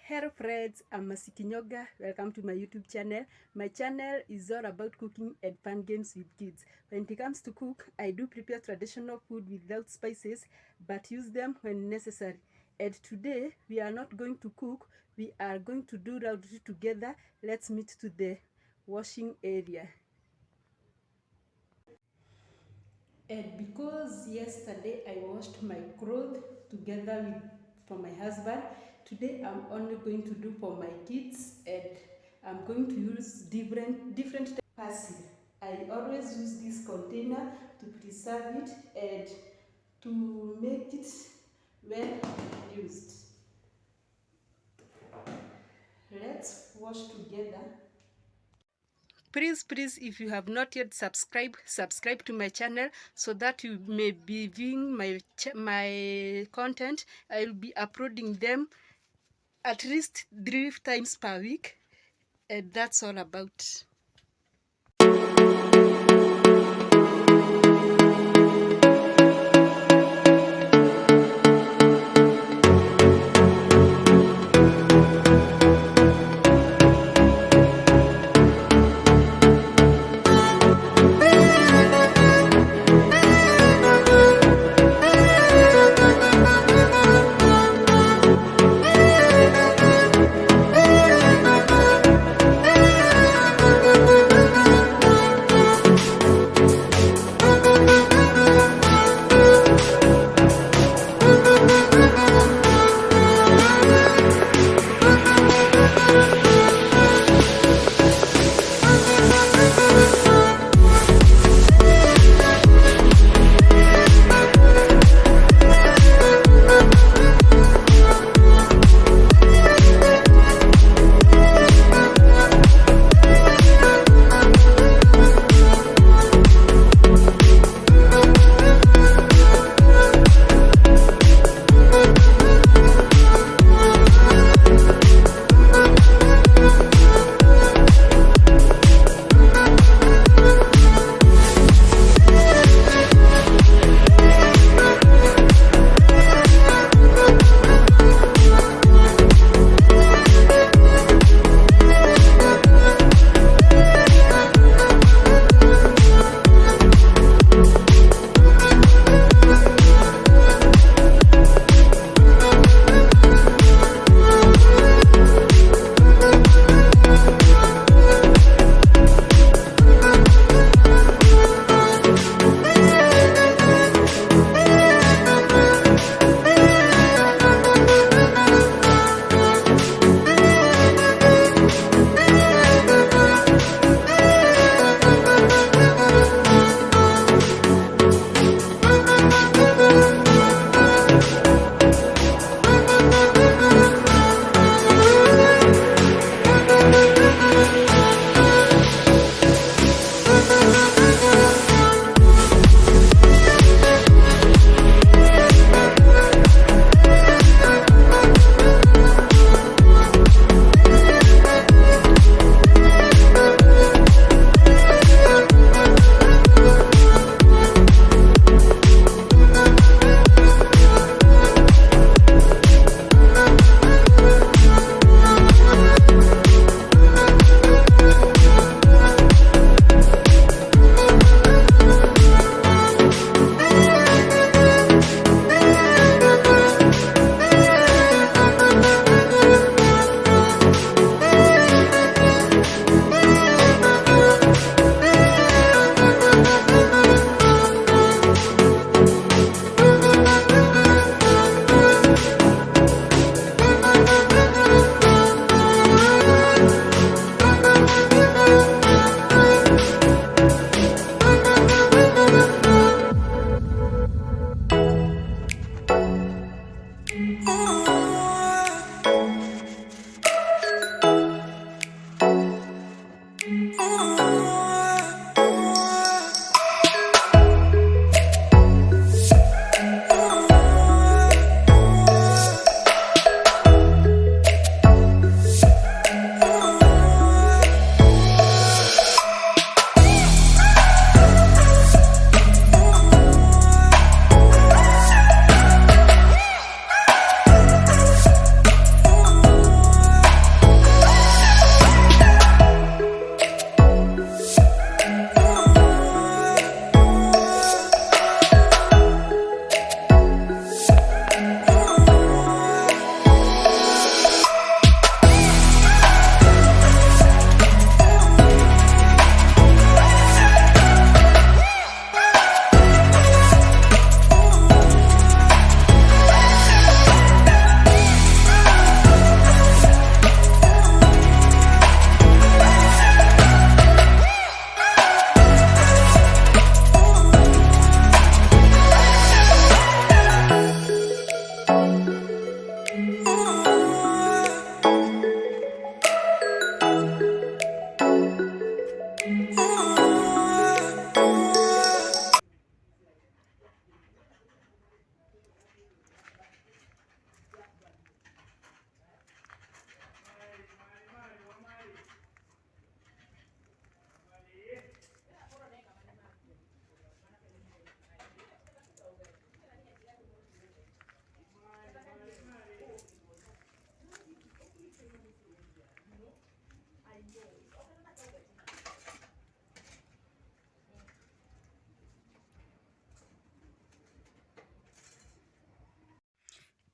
Hello friends, I'm Kinyonga. Welcome to my YouTube channel. My channel is all about cooking and fun games with kids. When it comes to cook, I do prepare traditional food without spices, but use them when necessary. And today, we are not going to cook, we are going to do laundry together. Let's meet to the washing area. And because yesterday I washed my clothes together with for my husband, today I'm only going to do for my kids, and I'm going to use different persil. I always use this container to preserve it and to make it well used. Let's wash together. Please, if you have not yet subscribe to my channel so that you may be viewing my content. I will be uploading them at least 3 times per week, and that's all about.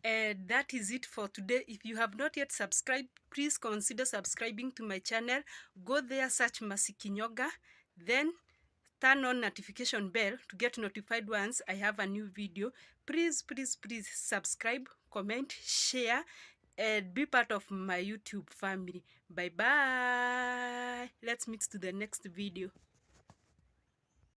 And that is it for today. If you have not yet subscribed, please consider subscribing to my channel. Go there, search Kinyonga, then turn on notification bell to get notified once I have a new video. Please, please, please subscribe, comment, share, and be part of my YouTube family. Bye bye. Let's meet to the next video.